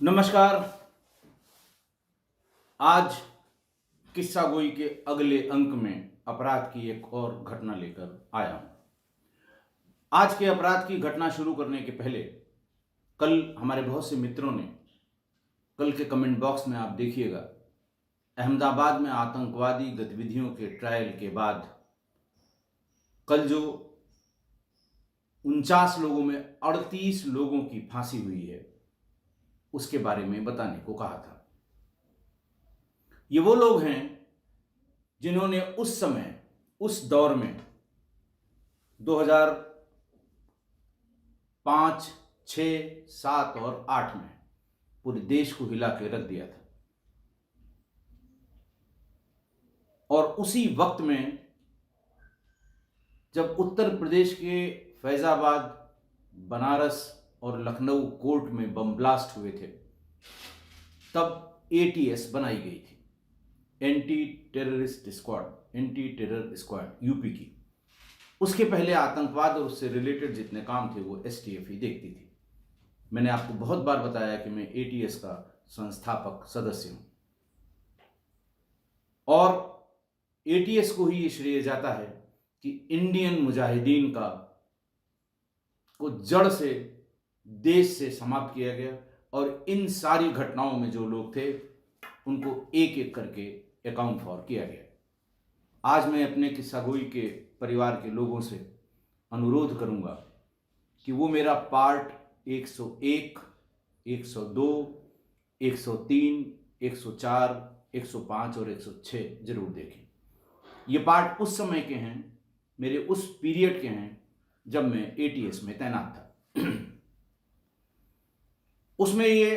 नमस्कार। आज किस्सा गोई के अगले अंक में अपराध की एक और घटना लेकर आया हूं। आज के अपराध की घटना शुरू करने के पहले कल हमारे बहुत से मित्रों ने, कल के कमेंट बॉक्स में आप देखिएगा, अहमदाबाद में आतंकवादी गतिविधियों के ट्रायल के बाद कल जो 49 लोगों में 38 लोगों की फांसी हुई है उसके बारे में बताने को कहा था। ये वो लोग हैं जिन्होंने उस समय, उस दौर में 2005, 6, 7 और 8 में पूरे देश को हिला के रख दिया था। और उसी वक्त में जब उत्तर प्रदेश के फैजाबाद, बनारस और लखनऊ कोर्ट में बम ब्लास्ट हुए थे, तब एटीएस बनाई गई थी, anti terrorist squad, anti terror squad UP की। उसके पहले आतंकवाद और उससे रिलेटेड जितने काम थे वो एसटीएफ ही देखती थी। मैंने आपको बहुत बार बताया कि मैं एटीएस का संस्थापक सदस्य हूं और एटीएस को ही ये श्रेय जाता है कि इंडियन मुजाहिदीन को जड़ से देश से समाप्त किया गया और इन सारी घटनाओं में जो लोग थे उनको एक एक करके अकाउंट फॉर किया गया। आज मैं अपने किस्सा गोई के परिवार के लोगों से अनुरोध करूंगा कि वो मेरा पार्ट 101, 102, 103, 104, 105 और 106 जरूर देखें। ये पार्ट उस समय के हैं, मेरे उस पीरियड के हैं जब मैं एटीएस में तैनात था। उसमें ये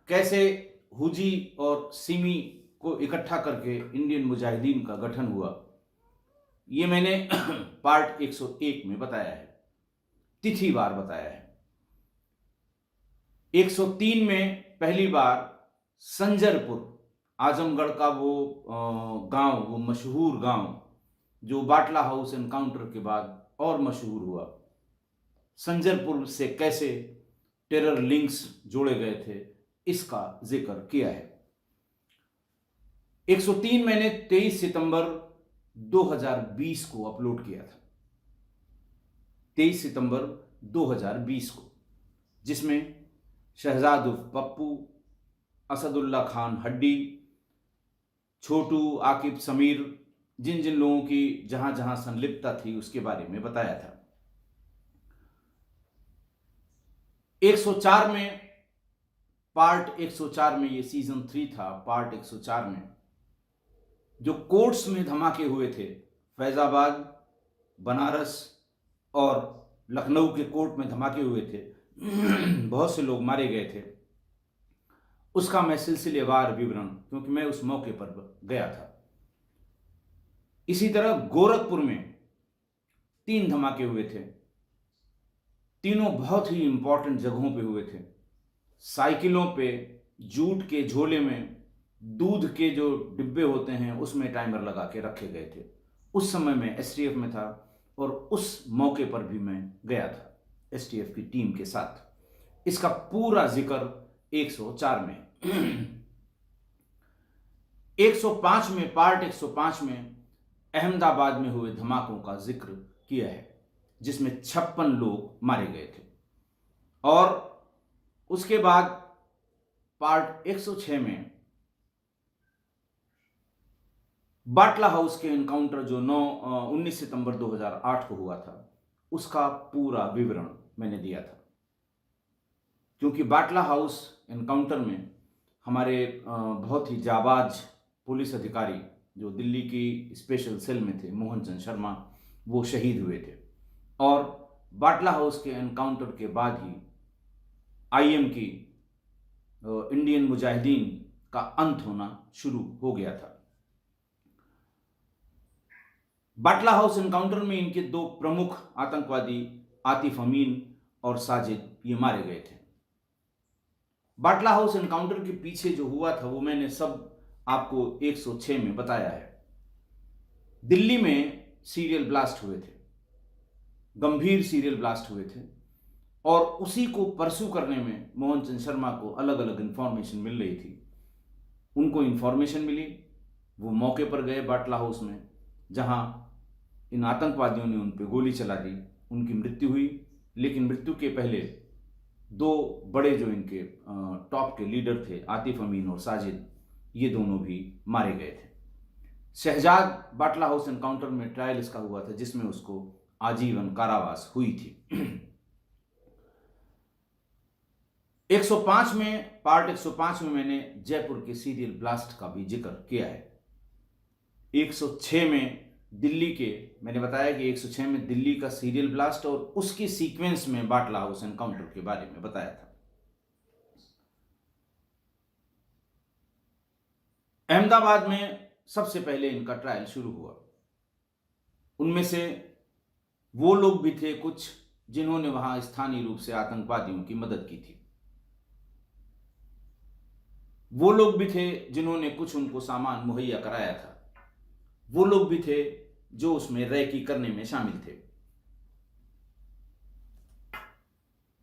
कैसे हुजी और सिमी को इकट्ठा करके इंडियन मुजाहिदीन का गठन हुआ, ये मैंने पार्ट 101 में बताया है, तिथिवार बताया है। 103 में पहली बार संजरपुर, आजमगढ़ का वो गांव, वो मशहूर गांव जो बाटला हाउस एनकाउंटर के बाद और मशहूर हुआ, संजरपुर से कैसे टेरर लिंक्स जोड़े गए थे, इसका जिक्र किया है। 103 मैंने 23 सितंबर 2020 को अपलोड किया था, 23 सितंबर 2020 को, जिसमें शहजाद उर्फ पप्पू, असदुल्ला खान हड्डी, छोटू, आकिब, समीर, जिन जिन लोगों की जहां जहां संलिप्तता थी उसके बारे में बताया था। 104 में, पार्ट 104 में, ये सीजन 3 था, पार्ट 104 में जो कोर्ट्स में धमाके हुए थे, फैजाबाद, बनारस और लखनऊ के कोर्ट में धमाके हुए थे, बहुत से लोग मारे गए थे, उसका मैं सिलसिलेवार विवरण, क्योंकि मैं उस मौके पर गया था। इसी तरह गोरखपुर में 3 धमाके हुए थे, तीनों बहुत ही इंपॉर्टेंट जगहों पे हुए थे। साइकिलों पे जूट के झोले में दूध के जो डिब्बे होते हैं उसमें टाइमर लगा के रखे गए थे। उस समय मैं एसटीएफ में था और उस मौके पर भी मैं गया था एसटीएफ की टीम के साथ। इसका पूरा जिक्र 104 में। 105 में, पार्ट 105 में अहमदाबाद में हुए धमाकों का जिक्र किया है, जिसमें 56 लोग मारे गए थे। और उसके बाद पार्ट 106 में बाटला हाउस के एनकाउंटर जो 19 सितंबर 2008 को हुआ था, उसका पूरा विवरण मैंने दिया था। क्योंकि बाटला हाउस एनकाउंटर में हमारे बहुत ही जाबाज पुलिस अधिकारी जो दिल्ली की स्पेशल सेल में थे, मोहन चंद शर्मा, वो शहीद हुए थे। और बाटला हाउस के एनकाउंटर के बाद ही आईएम की, इंडियन मुजाहिदीन का अंत होना शुरू हो गया था। बाटला हाउस एनकाउंटर में इनके 2 प्रमुख आतंकवादी, आतिफ अमीन और साजिद, ये मारे गए थे। बाटला हाउस एनकाउंटर के पीछे जो हुआ था वो मैंने सब आपको 106 में बताया है। दिल्ली में सीरियल ब्लास्ट हुए थे, गंभीर सीरियल ब्लास्ट हुए थे और उसी को परस्यू करने में मोहन चंद शर्मा को अलग अलग इंफॉर्मेशन मिल रही थी। उनको इंफॉर्मेशन मिली, वो मौके पर गए बाटला हाउस में, जहां इन आतंकवादियों ने उन पर गोली चला दी। उनकी मृत्यु हुई, लेकिन मृत्यु के पहले दो बड़े जो इनके टॉप के लीडर थे, आतिफ अमीन और साजिद, ये दोनों भी मारे गए थे। शहजाद बाटला हाउस एनकाउंटर में ट्रायल इसका हुआ था, जिसमें उसको आजीवन कारावास हुई थी। 105 में, पार्ट 105 में मैंने जयपुर के सीरियल ब्लास्ट का भी जिक्र किया है। 106 में दिल्ली के, मैंने बताया कि 106 में दिल्ली का सीरियल ब्लास्ट और उसकी सीक्वेंस में बाटला हाउस एनकाउंटर के बारे में बताया था। अहमदाबाद में सबसे पहले इनका ट्रायल शुरू हुआ। उनमें से वो लोग भी थे कुछ जिन्होंने वहां स्थानीय रूप से आतंकवादियों की मदद की थी। वो लोग भी थे जिन्होंने कुछ उनको सामान मुहैया कराया था। वो लोग भी थे जो उसमें रैकी करने में शामिल थे।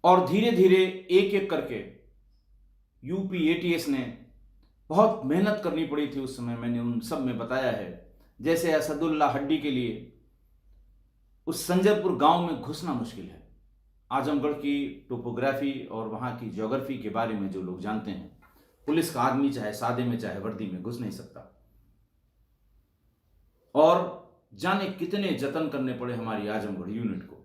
और धीरे धीरे एक एक करके यूपी एटीएस ने बहुत मेहनत करनी पड़ी थी उस समय, मैंने उन सब में बताया है। जैसे असदुल्ला हड्डी के लिए उस संजयपुर गांव में घुसना मुश्किल है। आजमगढ़ की टोपोग्राफी और वहां की ज्योग्राफी के बारे में जो लोग जानते हैं, पुलिस का आदमी चाहे सादे में चाहे वर्दी में घुस नहीं सकता। और जाने कितने जतन करने पड़े हमारी आजमगढ़ यूनिट को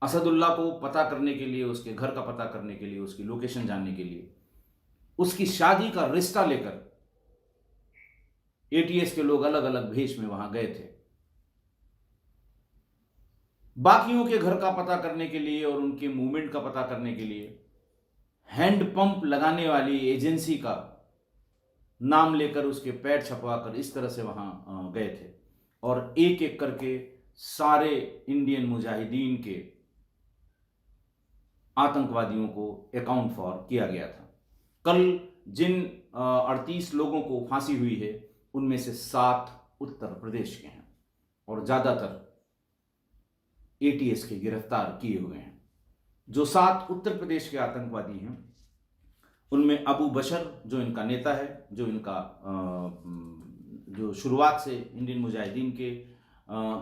असदुल्ला को पता करने के लिए, उसके घर का पता करने के लिए, उसकी लोकेशन जानने के लिए। उसकी शादी का रिश्ता लेकर एटीएस के लोग अलग अलग भेष में वहां गए थे। बाकियों के घर का पता करने के लिए और उनके मूवमेंट का पता करने के लिए हैंडपंप लगाने वाली एजेंसी का नाम लेकर उसके पैर छपवाकर इस तरह से वहां गए थे। और एक एक करके सारे इंडियन मुजाहिदीन के आतंकवादियों को अकाउंट फॉर किया गया था। कल जिन 38 लोगों को फांसी हुई है, उनमें से 7 उत्तर प्रदेश के हैं और ज्यादातर एटीएस के गिरफ्तार किए हुए हैं। जो 7 उत्तर प्रदेश के आतंकवादी हैं, उनमें अबू बशर जो इनका नेता है, जो इनका जो शुरुआत से इंडियन मुजाहिदीन के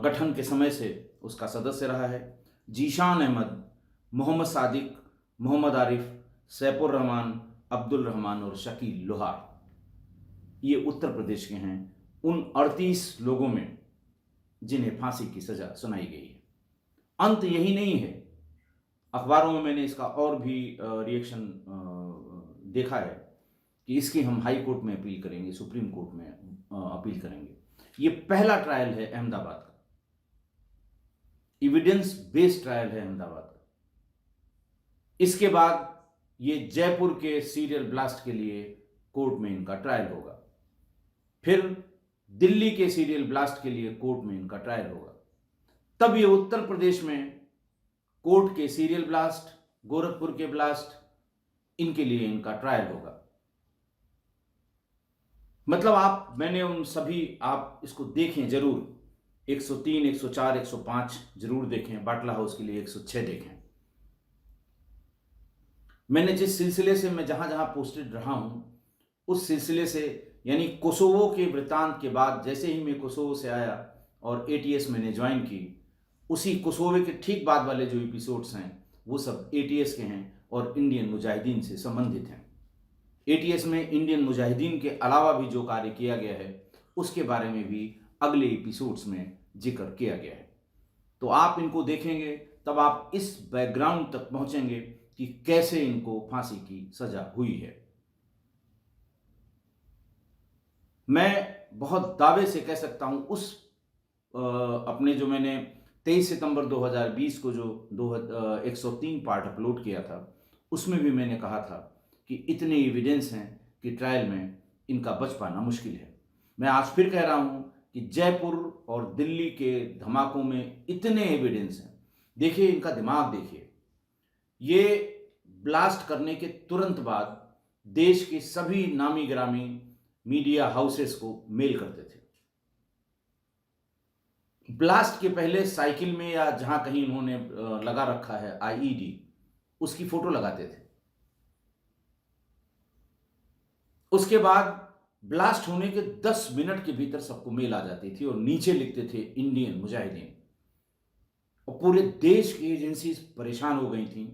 गठन के समय से उसका सदस्य रहा है, जीशान अहमद, मोहम्मद सादिक, मोहम्मद आरिफ, सैफुर रहमान, अब्दुल रहमान और शकील लोहार, ये उत्तर प्रदेश के हैं। उन 38 लोगों में जिन्हें फांसी की सजा सुनाई गई है। अंत यही नहीं है, अखबारों में मैंने इसका और भी रिएक्शन देखा है कि इसकी हम हाई कोर्ट में अपील करेंगे, सुप्रीम कोर्ट में अपील करेंगे। ये पहला ट्रायल है अहमदाबाद का, एविडेंस बेस्ड ट्रायल है अहमदाबाद का। इसके बाद ये जयपुर के सीरियल ब्लास्ट के लिए कोर्ट में इनका ट्रायल होगा। फिर दिल्ली के सीरियल ब्लास्ट के लिए कोर्ट में इनका ट्रायल होगा। तब ये उत्तर प्रदेश में कोर्ट के सीरियल ब्लास्ट, गोरखपुर के ब्लास्ट, इनके लिए इनका ट्रायल होगा। मतलब मैंने उन सभी, आप इसको देखें जरूर, 103, 104, 105 जरूर देखें, बाटला हाउस के लिए 106 देखें। मैंने जिस सिलसिले से मैं जहां जहां पोस्टेड रहा हूं, उस सिलसिले से, यानी कोसोवो के वृत्तांत के बाद जैसे ही मैं कोसोवो से आया और एटीएस मैंने ज्वाइन की, उसी कोसोवो के ठीक बाद वाले जो एपिसोड्स हैं वो सब एटीएस के हैं और इंडियन मुजाहिदीन से संबंधित हैं। एटीएस में इंडियन मुजाहिदीन के अलावा भी जो कार्य किया गया है उसके बारे में भी अगले एपिसोड्स में जिक्र किया गया है। तो आप इनको देखेंगे तब आप इस बैकग्राउंड तक पहुंचेंगे कि कैसे इनको फांसी की सजा हुई है। मैं बहुत दावे से कह सकता हूं, उस अपने जो मैंने 23 सितंबर 2020 को जो 103 पार्ट अपलोड किया था, उसमें भी मैंने कहा था कि इतने एविडेंस हैं कि ट्रायल में इनका बच पाना मुश्किल है। मैं आज फिर कह रहा हूं कि जयपुर और दिल्ली के धमाकों में इतने एविडेंस हैं। देखिए इनका दिमाग, देखिए, ये ब्लास्ट करने के तुरंत बाद देश के सभी नामी गिरामी मीडिया हाउसेस को मेल करते थे। ब्लास्ट के पहले साइकिल में या जहां कहीं इन्होंने लगा रखा है आईईडी, उसकी फोटो लगाते थे। उसके बाद ब्लास्ट होने के 10 मिनट के भीतर सबको मेल आ जाती थी और नीचे लिखते थे इंडियन मुजाहिदीन। और पूरे देश की एजेंसीज परेशान हो गई थी,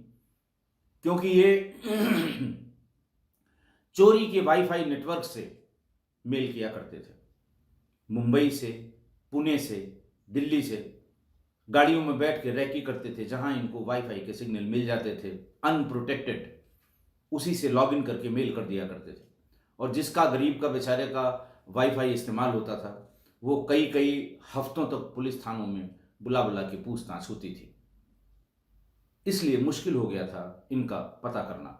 क्योंकि ये चोरी के वाईफाई नेटवर्क से मेल किया करते थे। मुंबई से, पुणे से, दिल्ली से गाड़ियों में बैठ के रैकी करते थे, जहां इनको वाईफाई के सिग्नल मिल जाते थे अनप्रोटेक्टेड, उसी से लॉगिन करके मेल कर दिया करते थे। और जिसका, गरीब का, बेचारे का वाईफाई इस्तेमाल होता था, वो कई कई हफ्तों तक पुलिस थानों में बुला बुला के पूछताछ होती थी। इसलिए मुश्किल हो गया था इनका पता करना।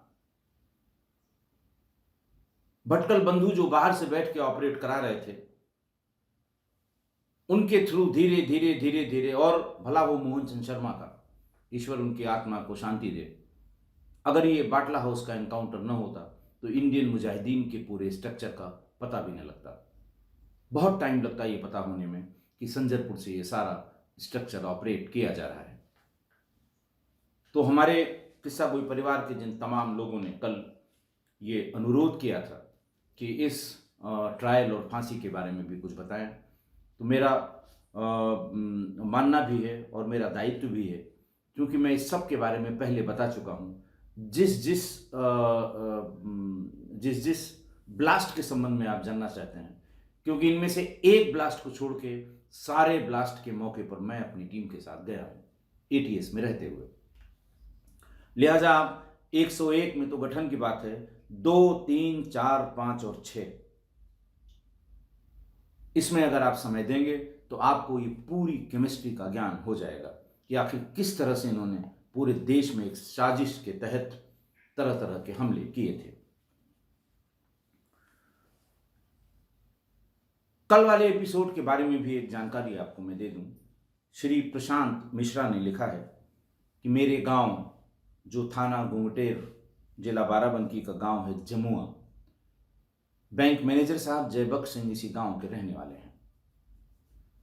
भटकल बंधु जो बाहर से बैठ के ऑपरेट करा रहे थे, उनके थ्रू धीरे धीरे धीरे धीरे, और भला वो मोहन चंद शर्मा का, ईश्वर उनकी आत्मा को शांति दे, अगर ये बाटला हाउस का एनकाउंटर न होता तो इंडियन मुजाहिदीन के पूरे स्ट्रक्चर का पता भी न लगता। बहुत टाइम लगता ये पता होने में कि संजरपुर से ये सारा स्ट्रक्चर ऑपरेट किया जा रहा है। तो हमारे किस्सा गोई परिवार के जिन तमाम लोगों ने कल ये अनुरोध किया था कि इस ट्रायल और फांसी के बारे में भी कुछ बताएं, तो मेरा मानना भी है और मेरा दायित्व भी है, क्योंकि मैं इस सब के बारे में पहले बता चुका हूँ। जिस जिस ब्लास्ट के संबंध में आप जानना चाहते हैं, क्योंकि इनमें से एक ब्लास्ट को छोड़ के सारे ब्लास्ट के मौके पर मैं अपनी टीम के साथ गया हूँ, एटीएस में रहते हुए। लिहाजा 101 में तो गठन की बात है, 2, 3, 4, 5 और 6, इसमें अगर आप समय देंगे तो आपको ये पूरी केमिस्ट्री का ज्ञान हो जाएगा कि आखिर किस तरह से इन्होंने पूरे देश में एक साजिश के तहत तरह तरह के हमले किए थे। कल वाले एपिसोड के बारे में भी एक जानकारी आपको मैं दे दूं। श्री प्रशांत मिश्रा ने लिखा है कि मेरे गांव, जो थाना गुंगटेर, जिला बाराबंकी का गांव है जमुआ, बैंक मैनेजर साहब जयबख्श सिंह इसी गांव के रहने वाले हैं।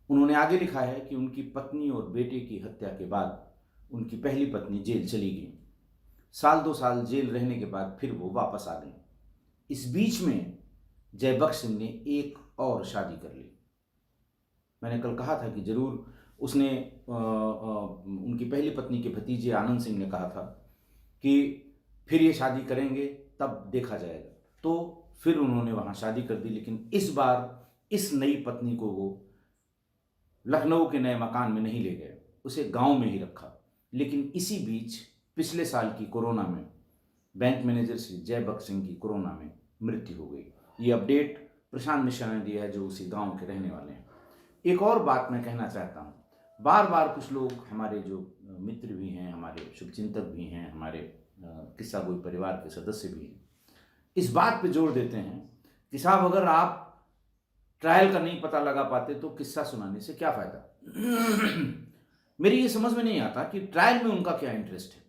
उन्होंने आगे लिखा है कि उनकी पत्नी और बेटे की हत्या के बाद उनकी पहली पत्नी जेल चली गई। 1-2 साल जेल रहने के बाद फिर वो वापस आ गई। इस बीच में जयबख्श सिंह ने एक और शादी कर ली। मैंने कल कहा था कि जरूर उसने उनकी पहली पत्नी के भतीजे आनंद सिंह ने कहा था कि फिर ये शादी करेंगे तब देखा जाएगा, तो फिर उन्होंने वहाँ शादी कर दी। लेकिन इस बार इस नई पत्नी को वो लखनऊ के नए मकान में नहीं ले गए, उसे गांव में ही रखा। लेकिन इसी बीच पिछले साल की कोरोना में बैंक मैनेजर श्री जयबख्श सिंह की कोरोना में मृत्यु हो गई। ये अपडेट प्रशांत मिश्रा ने दिया है, जो उसी गांव के रहने वाले हैं। एक और बात मैं कहना चाहता हूँ, बार बार कुछ लोग, हमारे जो मित्र भी हैं, हमारे शुभचिंतक भी हैं, हमारे किस्सा गोई परिवार के सदस्य भी हैं, इस बात पे जोर देते हैं कि साहब अगर आप ट्रायल का नहीं पता लगा पाते तो किस्सा सुनाने से क्या फायदा। मेरी ये समझ में नहीं आता कि ट्रायल में उनका क्या इंटरेस्ट है।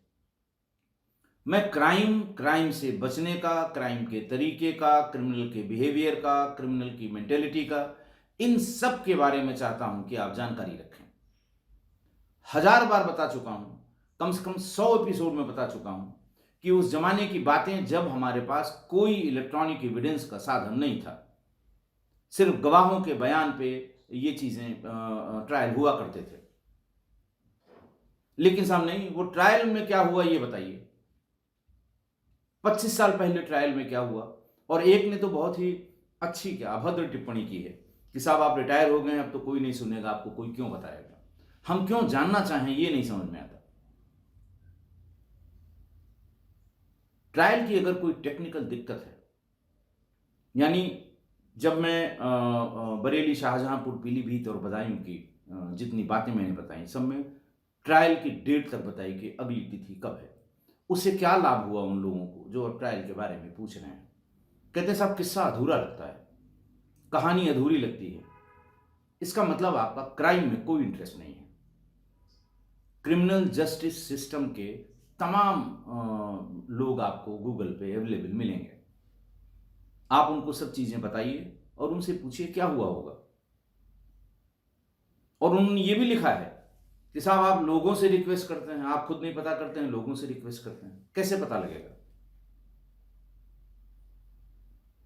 मैं क्राइम से बचने का, क्राइम के तरीके का, क्रिमिनल के बिहेवियर का, क्रिमिनल की मेंटेलिटी का, इन सब के बारे में चाहता हूं कि आप जानकारी रखें। 1000 बार बता चुका हूं, कम से कम 100 एपिसोड में बता चुका हूं कि उस जमाने की बातें जब हमारे पास कोई इलेक्ट्रॉनिक एविडेंस का साधन नहीं था, सिर्फ गवाहों के बयान पे ये चीजें ट्रायल हुआ करते थे। लेकिन साहब नहीं, वो ट्रायल में क्या हुआ ये बताइए। 25 साल पहले ट्रायल में क्या हुआ। और एक ने तो बहुत ही अच्छी, क्या अभद्र टिप्पणी की है कि साहब आप रिटायर हो गए, अब तो कोई नहीं सुनेगा आपको, कोई क्यों बताएगा। हम क्यों जानना चाहें ये नहीं समझ में आता। ट्रायल की अगर कोई टेक्निकल दिक्कत है, यानी जब मैं बरेली, शाहजहांपुर, पीलीभीत और बदायूं की जितनी बातें मैंने बताई, सब में ट्रायल की डेट तक बताई कि अगली तिथि कब है। उससे क्या लाभ हुआ उन लोगों को जो अब ट्रायल के बारे में पूछ रहे हैं। कहते हैं साहब किस्सा अधूरा लगता है, कहानी अधूरी लगती है। इसका मतलब आपका क्राइम में कोई इंटरेस्ट नहीं है। क्रिमिनल जस्टिस सिस्टम के तमाम लोग आपको गूगल पे अवेलेबल मिलेंगे। आप उनको सब चीजें बताइए और उनसे पूछिए क्या हुआ होगा। और उन्होंने ये भी लिखा है कि साहब आप लोगों से रिक्वेस्ट करते हैं, आप खुद नहीं पता करते हैं, लोगों से रिक्वेस्ट करते हैं, कैसे पता लगेगा?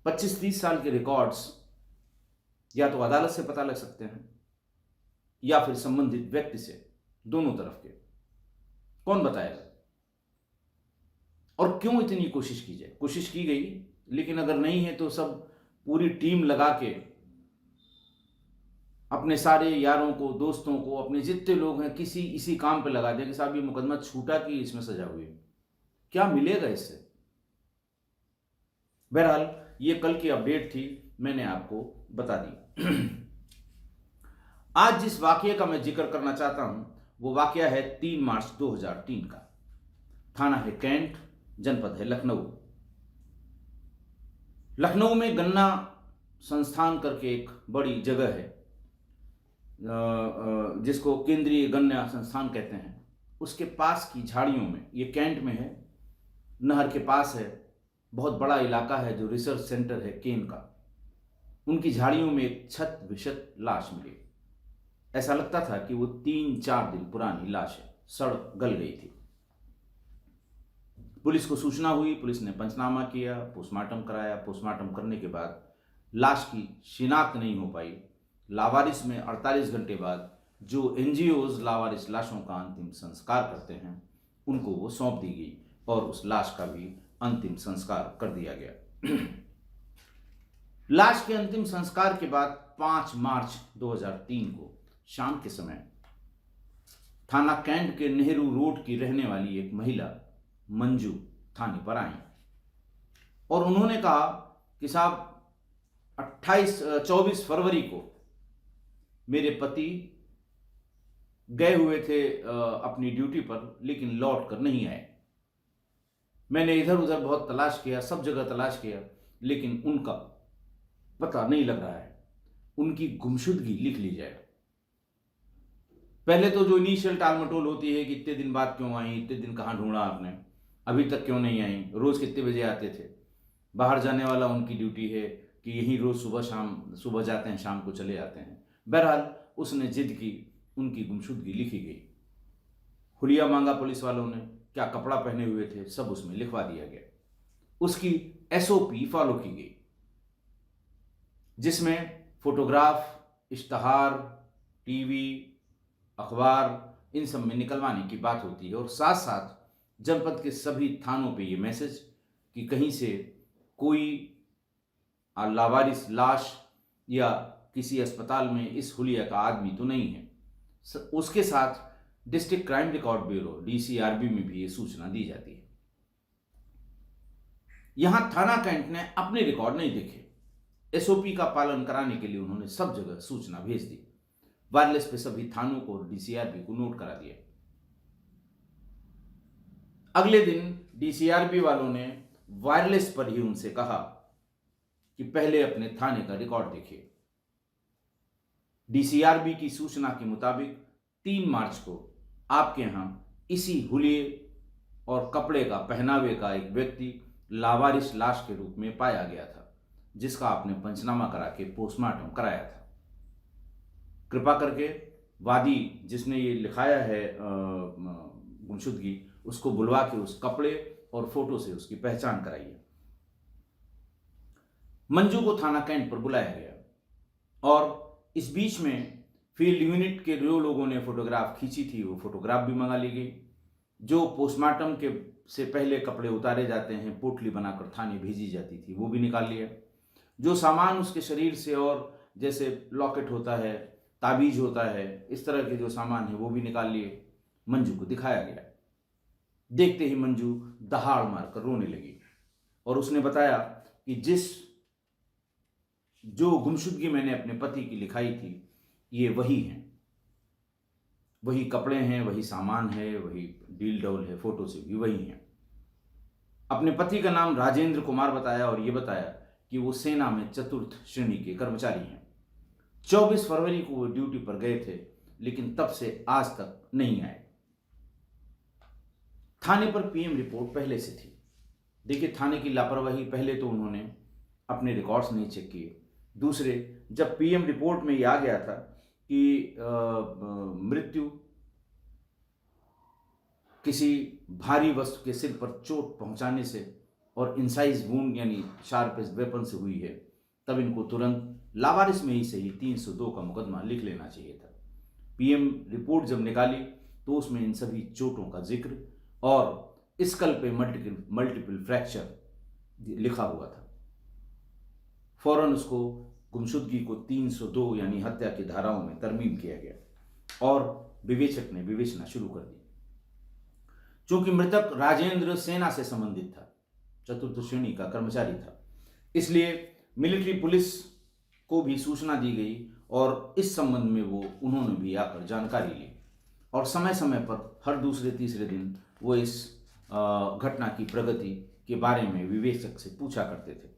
25-30 साल के रिकॉर्ड्स या तो अदालत से पता लग सकते हैं या फिर संबंधित व्यक्ति से, दोनों तरफ के। कौन बताएगा? और क्यों इतनी कोशिश की जाए? कोशिश की गई, लेकिन अगर नहीं है तो सब पूरी टीम लगा के अपने सारे यारों को, दोस्तों को, अपने जितने लोग हैं किसी इसी काम पे लगा दें कि साहब ये मुकदमा छूटा कि इसमें सजा हुई है। क्या मिलेगा इससे? बहरहाल ये कल की अपडेट थी, मैंने आपको बता दी। आज जिस वाकये का मैं जिक्र करना चाहता हूं वो वाकया है 3 मार्च 2003 का। थाना है कैंट, जनपद है लखनऊ। लखनऊ में गन्ना संस्थान करके एक बड़ी जगह है, जिसको केंद्रीय गन्ना संस्थान कहते हैं। उसके पास की झाड़ियों में, ये कैंट में है, नहर के पास है, बहुत बड़ा इलाका है जो रिसर्च सेंटर है केन का। उनकी झाड़ियों में एक छत विक्षत लाश मिली। ऐसा लगता था कि वो 3-4 दिन पुरानी लाश है, सड़ गल गई थी। पुलिस को सूचना हुई, पुलिस ने पंचनामा किया, पोस्टमार्टम कराया। पोस्टमार्टम करने के बाद लाश की शिनाख्त नहीं हो पाई। लावारिस में 48 घंटे बाद जो एनजीओज लावारिस लाशों का अंतिम संस्कार करते हैं उनको वो सौंप दी गई और उस लाश का भी अंतिम संस्कार कर दिया गया। लाश के अंतिम संस्कार के बाद 5 मार्च 2003 को शाम के समय थाना कैंट के नेहरू रोड की रहने वाली एक महिला मंजू थाने पर आई और उन्होंने कहा कि साहब 24 फरवरी को मेरे पति गए हुए थे अपनी ड्यूटी पर, लेकिन लौट कर नहीं आए। मैंने इधर उधर बहुत तलाश किया, सब जगह तलाश किया, लेकिन उनका पता नहीं लग रहा है। उनकी गुमशुदगी लिख ली जाए। पहले तो जो इनिशियल टालमटोल होती है कि इतने दिन बाद क्यों आई, इतने दिन कहाँ ढूंढा आपने, अभी तक क्यों नहीं आई, रोज कितने बजे आते थे। बाहर जाने वाला उनकी ड्यूटी है कि यही रोज सुबह जाते हैं, शाम को चले आते हैं। बहरहाल उसने जिद की, उनकी गुमशुदगी लिखी गई। हुलिया मांगा पुलिस वालों ने, क्या कपड़ा पहने हुए थे, सब उसमें लिखवा दिया गया। उसकी एसओपी फॉलो की गई, जिसमें फोटोग्राफ, इश्तहार, टीवी, अखबार, इन सब में निकलवाने की बात होती है और साथ साथ जनपद के सभी थानों पे ये मैसेज कि कहीं से कोई लावारिस लाश या किसी अस्पताल में इस हुलिया का आदमी तो नहीं है। उसके साथ district crime record bureau DCRB में भी ये सूचना दी जाती है। यहां थाना कैंट ने अपने रिकॉर्ड नहीं देखे, एसओपी का पालन कराने के लिए उन्होंने सब जगह सूचना भेज दी। वायरलेस पे सभी थानों को और डीसीआरबी को नोट करा दिया। अगले दिन डीसीआरबी वालों ने वायरलेस पर ही उनसे कहा कि पहले अपने थाने का रिकॉर्ड देखिए। डीसीआरबी की सूचना के मुताबिक 3 मार्च को आपके यहां इसी हुलिये और कपड़े का पहनावे का एक व्यक्ति लावारिस लाश के रूप में पाया गया था, जिसका आपने पंचनामा करा के पोस्टमार्टम कराया था। कृपा करके वादी जिसने ये लिखाया है गुमशुदगी, उसको बुलवा के उस कपड़े और फोटो से उसकी पहचान कराइए। मंजू को थाना कैंट पर बुलाया गया और इस बीच में फील्ड यूनिट के जो लोगों ने फोटोग्राफ खींची थी वो फोटोग्राफ भी मंगा ली गई। जो पोस्टमार्टम के से पहले कपड़े उतारे जाते हैं, पोटली बनाकर थाने भेजी जाती थी, वो भी निकाल लिया। जो सामान उसके शरीर से, और जैसे लॉकेट होता है, ताबीज होता है, इस तरह के जो सामान है वो भी निकाल लिए। मंजू को दिखाया गया। देखते ही मंजू दहाड़ मारकर रोने लगी और उसने बताया कि जो गुमशुदगी मैंने अपने पति की लिखाई थी ये वही है, वही कपड़े हैं, वही सामान है, वही डील डौल है, फोटो से भी वही है। अपने पति का नाम राजेंद्र कुमार बताया और ये बताया कि वो सेना में 4th श्रेणी के कर्मचारी हैं। 24 फरवरी को वो ड्यूटी पर गए थे, लेकिन तब से आज तक नहीं आए। थाने पर पीएम रिपोर्ट पहले से थी। देखिए थाने की लापरवाही, पहले तो उन्होंने अपने रिकॉर्ड्स नहीं चेक किए। दूसरे, जब पीएम रिपोर्ट में ये आ गया था कि मृत्यु किसी भारी वस्तु के सिर पर चोट पहुंचाने से और इंसाइज वूंड यानी शार्पेस्ट वेपन से हुई है, तब इनको तुरंत लावारिस में ही सही 302 का मुकदमा लिख लेना चाहिए था। पीएम रिपोर्ट जब निकाली तो उसमें इन सभी चोटों का जिक्र और स्कल पे मल्टीपल फ्रैक्चर लिखा हुआ था। फौरन उसको गुमशुदगी को 302 यानी हत्या की धाराओं में तरमीम किया गया और विवेचक ने विवेचना शुरू कर दी। चूंकि मृतक राजेंद्र सेना से संबंधित था, चतुर्थ श्रेणी का कर्मचारी था, इसलिए मिलिट्री पुलिस को भी सूचना दी गई और इस संबंध में उन्होंने भी आकर जानकारी ली और समय समय पर हर दूसरे तीसरे दिन वो इस घटना की प्रगति के बारे में विवेचक से पूछा करते थे।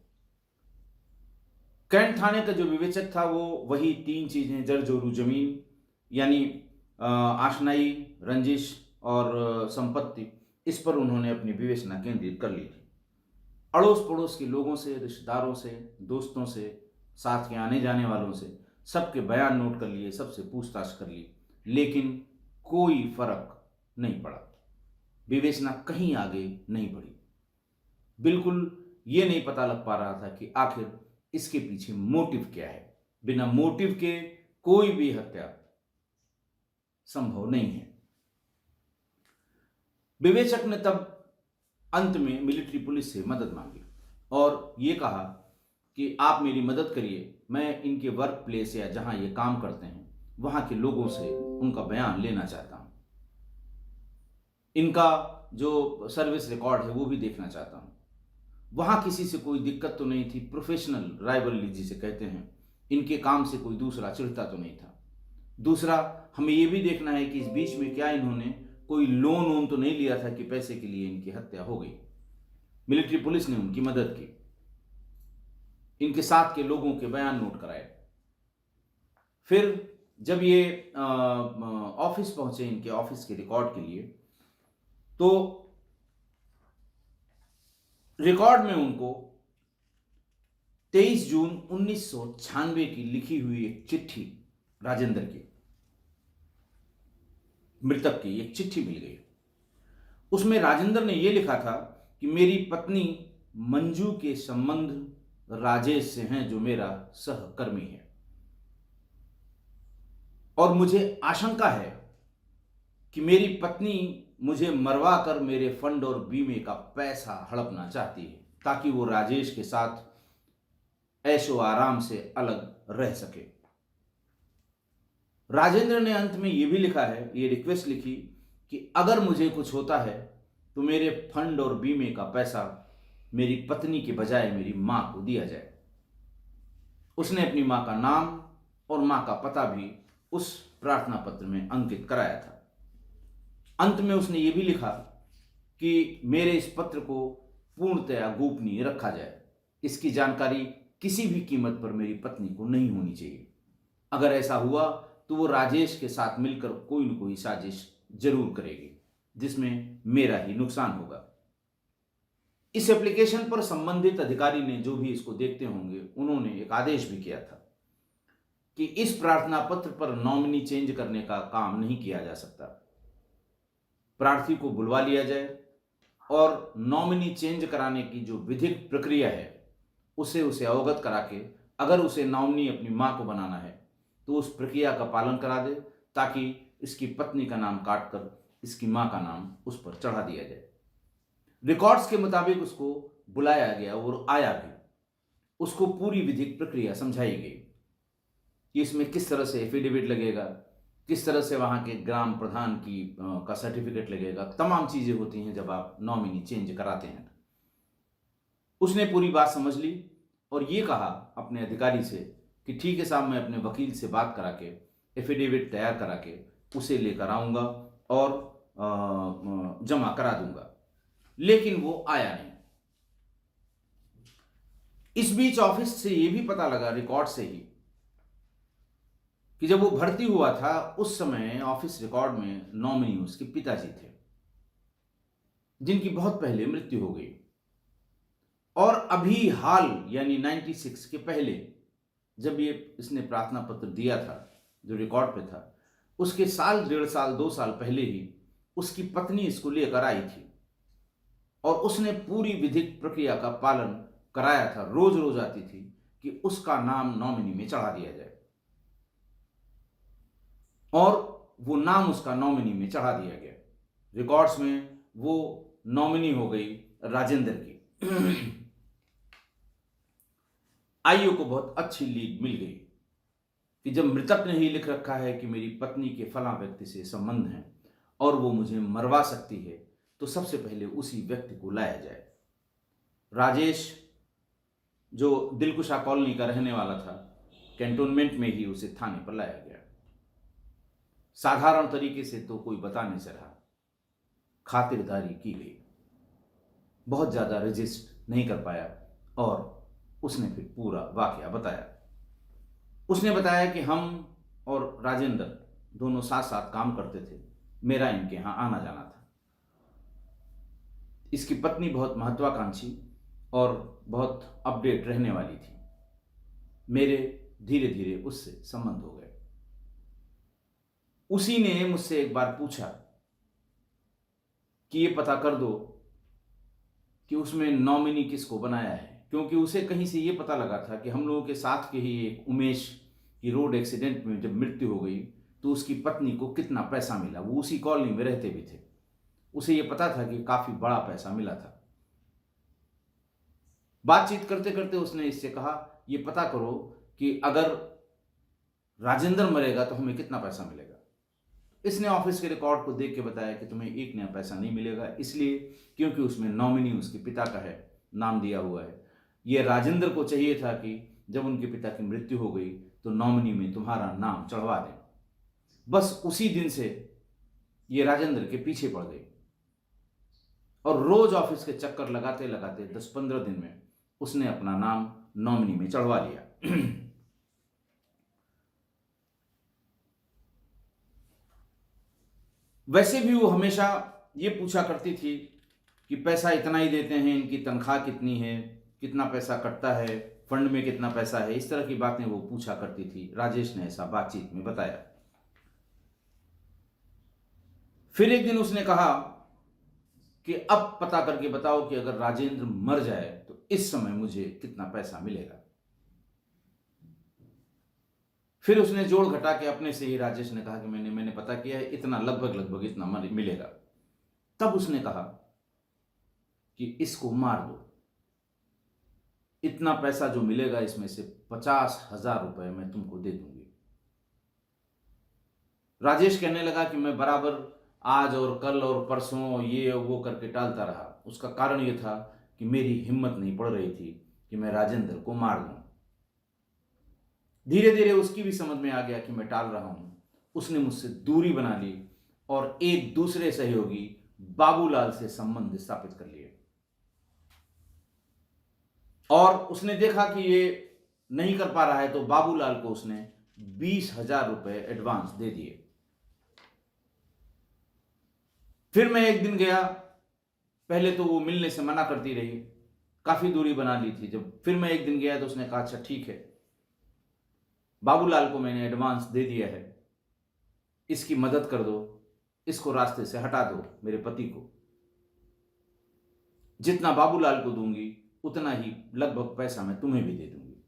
कैंट थाने का जो विवेचक था वो वही 3 चीजें जर जोरू जमीन यानी आशनाई, रंजिश और संपत्ति, इस पर उन्होंने अपनी विवेचना केंद्रित कर ली थी। अड़ोस पड़ोस के लोगों से, रिश्तेदारों से, दोस्तों से, साथ के आने जाने वालों से सबके बयान नोट कर लिए, सबसे पूछताछ कर ली, लेकिन कोई फर्क नहीं पड़ा। विवेचना कहीं आगे नहीं बढ़ी। बिल्कुल ये नहीं पता लग पा रहा था कि आखिर इसके पीछे मोटिव क्या है। बिना मोटिव के कोई भी हत्या संभव नहीं है। विवेचक ने तब अंत में मिलिट्री पुलिस से मदद मांगी और ये कहा कि आप मेरी मदद करिए, मैं इनके वर्क प्लेस या जहां ये काम करते हैं वहां के लोगों से उनका बयान लेना चाहता हूं, इनका जो सर्विस रिकॉर्ड है वो भी देखना चाहता हूं। वहां किसी से कोई दिक्कत तो नहीं थी, प्रोफेशनल राइवलरी जिसे कहते हैं, इनके काम से कोई दूसरा चिढ़ता तो नहीं था। दूसरा, हमें यह भी देखना है कि इस बीच में क्या इन्होंने कोई लोन तो नहीं लिया था कि पैसे के लिए इनकी हत्या हो गई। मिलिट्री पुलिस ने उनकी मदद की, इनके साथ के लोगों के बयान नोट कराए। फिर जब ये ऑफिस पहुंचे, इनके ऑफिस के रिकॉर्ड के लिए, तो रिकॉर्ड में उनको 23 जून 1996 की लिखी हुई एक चिट्ठी, राजेंद्र की, मृतक की एक चिट्ठी मिल गई। उसमें राजेंद्र ने यह लिखा था कि मेरी पत्नी मंजू के संबंध राजेश से हैं जो मेरा सहकर्मी है और मुझे आशंका है कि मेरी पत्नी मुझे मरवा कर मेरे फंड और बीमे का पैसा हड़पना चाहती है ताकि वो राजेश के साथ ऐशो आराम से अलग रह सके। राजेंद्र ने अंत में यह भी लिखा है, ये रिक्वेस्ट लिखी कि अगर मुझे कुछ होता है तो मेरे फंड और बीमे का पैसा मेरी पत्नी के बजाय मेरी मां को दिया जाए। उसने अपनी मां का नाम और मां का पता भी उस प्रार्थना पत्र में अंकित कराया था। अंत में उसने ये भी लिखा कि मेरे इस पत्र को पूर्णतया गोपनीय रखा जाए, इसकी जानकारी किसी भी कीमत पर मेरी पत्नी को नहीं होनी चाहिए। अगर ऐसा हुआ तो वो राजेश के साथ मिलकर कोई न कोई साजिश जरूर करेगी जिसमें मेरा ही नुकसान होगा। इस एप्लीकेशन पर संबंधित अधिकारी ने, जो भी इसको देखते होंगे, उन्होंने एक आदेश भी किया था कि इस प्रार्थना पत्र पर नॉमिनी चेंज करने का काम नहीं किया जा सकता। प्रार्थी को बुलवा लिया जाए और नॉमिनी चेंज कराने की जो विधिक प्रक्रिया है उसे अवगत करा के, अगर उसे नॉमिनी अपनी मां को बनाना है तो उस प्रक्रिया का पालन करा दे ताकि इसकी पत्नी का नाम काटकर इसकी मां का नाम उस पर चढ़ा दिया जाए। रिकॉर्ड्स के मुताबिक उसको बुलाया गया और आया भी। उसको पूरी विधिक प्रक्रिया समझाई गई कि इसमें किस तरह से एफिडेविट लगेगा, किस तरह से वहां के ग्राम प्रधान का सर्टिफिकेट लगेगा, तमाम चीजें होती हैं जब आप नॉमिनी चेंज कराते हैं। उसने पूरी बात समझ ली और ये कहा अपने अधिकारी से कि ठीक है साहब, मैं अपने वकील से बात करा के एफिडेविट तैयार करा के उसे लेकर आऊंगा और जमा करा दूंगा। लेकिन वो आया नहीं। इस बीच ऑफिस से ये भी पता लगा, रिकॉर्ड से ही, कि जब वो भर्ती हुआ था उस समय ऑफिस रिकॉर्ड में नॉमिनी उसके पिताजी थे जिनकी बहुत पहले मृत्यु हो गई। और अभी हाल यानी 96 के पहले जब इसने प्रार्थना पत्र दिया था जो रिकॉर्ड पे था, उसके साल, 1.5 साल, 2 साल पहले ही उसकी पत्नी इसको लेकर आई थी और उसने पूरी विधिक प्रक्रिया का पालन कराया था। रोज रोज आती थी कि उसका नाम नॉमिनी में चढ़ा दिया जाए, और वो नाम उसका नॉमिनी में चढ़ा दिया गया। रिकॉर्ड्स में वो नॉमिनी हो गई राजेंद्र की। आईओ को बहुत अच्छी लीड मिल गई कि जब मृतक ने ही लिख रखा है कि मेरी पत्नी के फलां व्यक्ति से संबंध है और वो मुझे मरवा सकती है, तो सबसे पहले उसी व्यक्ति को लाया जाए। राजेश, जो दिलकुशा कॉलोनी का रहने वाला था, कैंटोनमेंट में ही उसे थाने पर लाया गया। साधारण तरीके से तो कोई बता नहीं रहा, खातिरदारी की गई, बहुत ज्यादा रजिस्ट नहीं कर पाया और उसने फिर पूरा वाकया बताया। उसने बताया कि हम और राजेंद्र दोनों साथ साथ काम करते थे, मेरा इनके यहां आना जाना था। इसकी पत्नी बहुत महत्वाकांक्षी और बहुत अपडेट रहने वाली थी। मेरे धीरे धीरे उससे संबंध हो गए। उसी ने मुझसे एक बार पूछा कि ये पता कर दो कि उसमें नॉमिनी किसको बनाया है, क्योंकि उसे कहीं से ये पता लगा था कि हम लोगों के साथ के ही एक उमेश की रोड एक्सीडेंट में जब मृत्यु हो गई तो उसकी पत्नी को कितना पैसा मिला। वो उसी कॉलोनी में रहते भी थे, उसे ये पता था कि काफी बड़ा पैसा मिला था। बातचीत करते करते उसने इससे कहा, ये पता करो कि अगर राजेंद्र मरेगा तो हमें कितना पैसा मिलेगा। इसने ऑफिस के रिकॉर्ड को देख के बताया कि तुम्हें एक नया पैसा नहीं मिलेगा, इसलिए क्योंकि उसमें नॉमिनी उसके पिता का है, नाम दिया हुआ है। यह राजेंद्र को चाहिए था कि जब उनके पिता की मृत्यु हो गई तो नॉमिनी में तुम्हारा नाम चढ़वा दें। बस उसी दिन से ये राजेंद्र के पीछे पड़ गई और रोज ऑफिस के चक्कर लगाते लगाते 10-15 दिन में उसने अपना नाम नॉमिनी में चढ़वा लिया। वैसे भी वो हमेशा ये पूछा करती थी कि पैसा इतना ही देते हैं, इनकी तनख्वाह कितनी है, कितना पैसा कटता है, फंड में कितना पैसा है, इस तरह की बातें वो पूछा करती थी। राजेश ने ऐसा बातचीत में बताया। फिर एक दिन उसने कहा कि अब पता करके बताओ कि अगर राजेंद्र मर जाए तो इस समय मुझे कितना पैसा मिलेगा। फिर उसने जोड़ घटा के अपने से ही राजेश ने कहा कि मैंने पता किया है, इतना लगभग इतना मिलेगा। तब उसने कहा कि इसको मार दो, इतना पैसा जो मिलेगा इसमें से 50,000 रुपए मैं तुमको दे दूंगी। राजेश कहने लगा कि मैं बराबर आज और कल और परसों ये वो करके टालता रहा। उसका कारण ये था कि मेरी हिम्मत नहीं पड़ रही थी कि मैं राजेंद्र को मार दूं। धीरे धीरे उसकी भी समझ में आ गया कि मैं टाल रहा हूं। उसने मुझसे दूरी बना ली और एक दूसरे सहयोगी बाबूलाल से संबंध स्थापित कर लिए। और उसने देखा कि ये नहीं कर पा रहा है तो बाबूलाल को उसने 20,000 रुपए एडवांस दे दिए। फिर मैं एक दिन गया, पहले तो वो मिलने से मना करती रही, काफी दूरी बना ली थी। जब फिर मैं एक दिन गया तो उसने कहा अच्छा ठीक है, बाबूलाल को मैंने एडवांस दे दिया है, इसकी मदद कर दो, इसको रास्ते से हटा दो, मेरे पति को। जितना बाबूलाल को दूंगी उतना ही लगभग पैसा मैं तुम्हें भी दे दूंगी।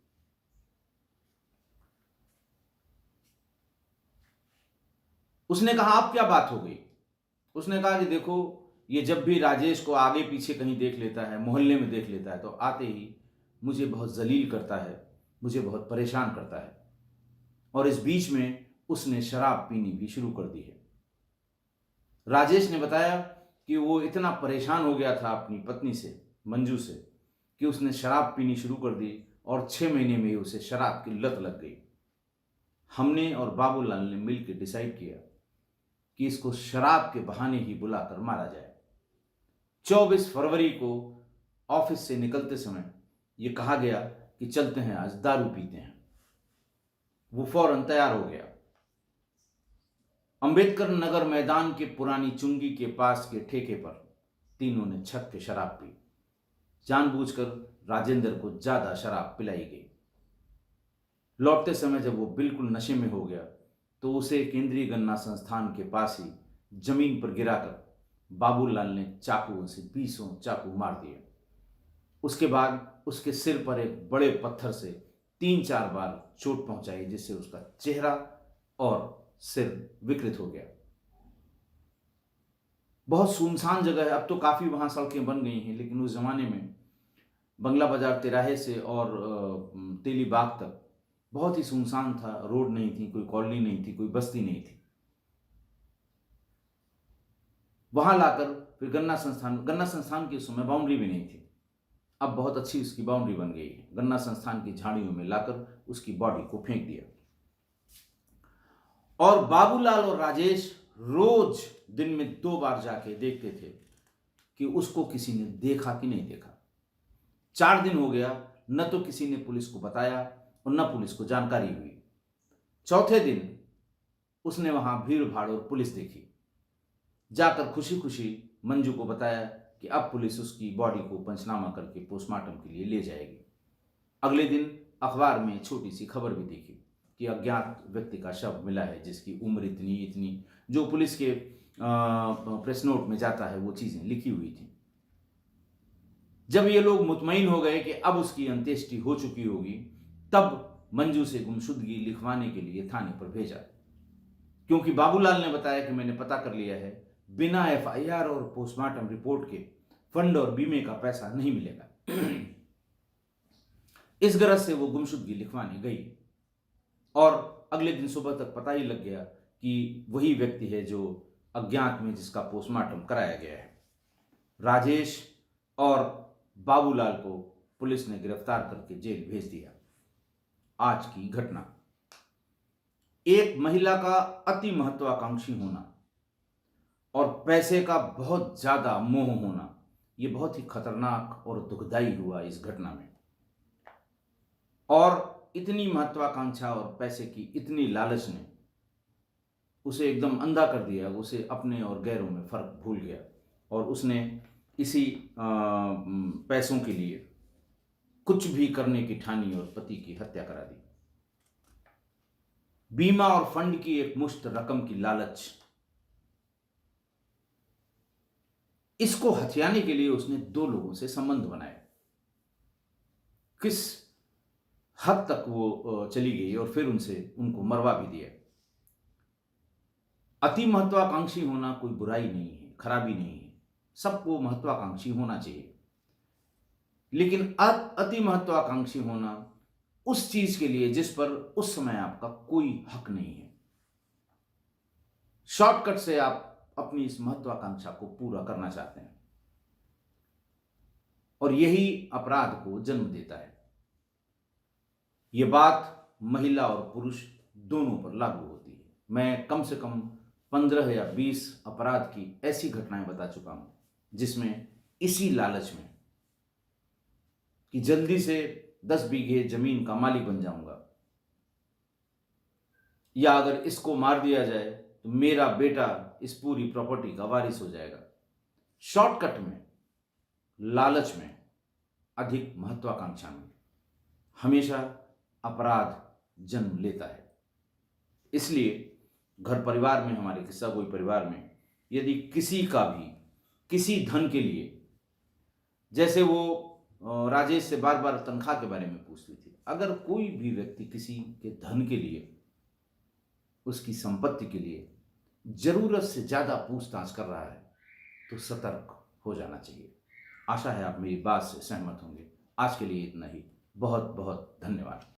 उसने कहा अब क्या बात हो गई? उसने कहा कि देखो, ये जब भी राजेश को आगे पीछे कहीं देख लेता है, मोहल्ले में देख लेता है, तो आते ही मुझे बहुत जलील करता है, मुझे बहुत परेशान करता है। और इस बीच में उसने शराब पीनी भी शुरू कर दी है। राजेश ने बताया कि वो इतना परेशान हो गया था अपनी पत्नी से, मंजू से, कि उसने शराब पीनी शुरू कर दी और 6 महीने में ही उसे शराब की लत लग गई। हमने और बाबूलाल ने मिलकर डिसाइड किया कि इसको शराब के बहाने ही बुलाकर मारा जाए। 24 फरवरी को ऑफिस से निकलते समय यह कहा गया कि चलते हैं, आज दारू पीते हैं। वो फौरन तैयार हो गया। अंबेडकर नगर मैदान के पुरानी चुंगी के पास के ठेके पर तीनों ने छक के शराब पी। जानबूझकर राजेंद्र को ज्यादा शराब पिलाई गई। लौटते समय जब वो बिल्कुल नशे में हो गया तो उसे केंद्रीय गन्ना संस्थान के पास ही जमीन पर गिराकर बाबूलाल ने चाकुओं से 20 चाकू मार दिए। उसके बाद उसके सिर पर एक बड़े पत्थर से 3-4 बार चोट पहुंचाई, जिससे उसका चेहरा और सिर विकृत हो गया। बहुत सुनसान जगह है, अब तो काफ़ी वहाँ सड़कें बन गई हैं, लेकिन उस ज़माने में बंगला बाजार तिराहे से और तेलीबाग तक बहुत ही सुनसान था। रोड नहीं थी, कोई कॉलोनी नहीं थी, कोई बस्ती नहीं थी। वहाँ लाकर फिर गन्ना संस्थान की उस समय बाउंड्री भी नहीं थी, अब बहुत अच्छी उसकी बाउंड्री बन गई है। गन्ना संस्थान की झाड़ियों में लाकर उसकी बॉडी को फेंक दिया। और बाबूलाल और राजेश रोज दिन में 2 बार जाके देखते थे कि उसको किसी ने देखा कि नहीं देखा। 4 दिन हो गया, न तो किसी ने पुलिस को बताया और न पुलिस को जानकारी हुई। चौथे दिन उसने वहां भीड़ भाड़ और पुलिस देखी। जाकर खुशी खुशी मंजू को बताया कि अब पुलिस उसकी बॉडी को पंचनामा करके पोस्टमार्टम के लिए ले जाएगी। अगले दिन अखबार में छोटी सी खबर भी देखी कि अज्ञात व्यक्ति का शव मिला है, जिसकी उम्र इतनी इतनी, जो पुलिस के प्रेस नोट में जाता है वो चीजें लिखी हुई थी। जब ये लोग मुतमईन हो गए कि अब उसकी अंत्येष्टि हो चुकी होगी, तब मंजू से गुमशुदगी लिखवाने के लिए थाने पर भेजा, क्योंकि बाबूलाल ने बताया कि मैंने पता कर लिया है, बिना एफआईआर और पोस्टमार्टम रिपोर्ट के फंड और बीमे का पैसा नहीं मिलेगा। इस गरज से वो गुमशुदगी लिखवाने गई और अगले दिन सुबह तक पता ही लग गया कि वही व्यक्ति है जो अज्ञात में जिसका पोस्टमार्टम कराया गया है। राजेश और बाबूलाल को पुलिस ने गिरफ्तार करके जेल भेज दिया। आज की घटना, एक महिला का अति महत्वाकांक्षी होना और पैसे का बहुत ज्यादा मोह होना, यह बहुत ही खतरनाक और दुखदाई हुआ इस घटना में। और इतनी महत्वाकांक्षा और पैसे की इतनी लालच ने उसे एकदम अंधा कर दिया। उसे अपने और गैरों में फर्क भूल गया और उसने इसी पैसों के लिए कुछ भी करने की ठानी और पति की हत्या करा दी। बीमा और फंड की एक मुश्त रकम की लालच, इसको हथियाने के लिए उसने 2 लोगों से संबंध बनाए। किस हद तक वो चली गई और फिर उनको मरवा भी दिया। अति महत्वाकांक्षी होना कोई बुराई नहीं है, खराबी नहीं है, सबको महत्वाकांक्षी होना चाहिए, लेकिन अति महत्वाकांक्षी होना उस चीज के लिए जिस पर उस समय आपका कोई हक नहीं है। शॉर्टकट से आप अपनी इस महत्वाकांक्षा को पूरा करना चाहते हैं और यही अपराध को जन्म देता है। यह बात महिला और पुरुष दोनों पर लागू होती है। मैं कम से कम 15 या 20 अपराध की ऐसी घटनाएं बता चुका हूं जिसमें इसी लालच में कि जल्दी से 10 बीघे जमीन का मालिक बन जाऊंगा, या अगर इसको मार दिया जाए तो मेरा बेटा इस पूरी प्रॉपर्टी का वारिस हो जाएगा। शॉर्टकट में, लालच में, अधिक महत्वाकांक्षा में हमेशा अपराध जन्म लेता है। इसलिए घर परिवार में, हमारे किस्सा कोई परिवार में, यदि किसी का भी किसी धन के लिए, जैसे वो राजेश से बार बार तनख्वाह के बारे में पूछती थी, अगर कोई भी व्यक्ति किसी के धन के लिए, उसकी संपत्ति के लिए जरूरत से ज्यादा पूछताछ कर रहा है तो सतर्क हो जाना चाहिए। आशा है आप मेरी बात से सहमत होंगे। आज के लिए इतना ही। बहुत बहुत धन्यवाद।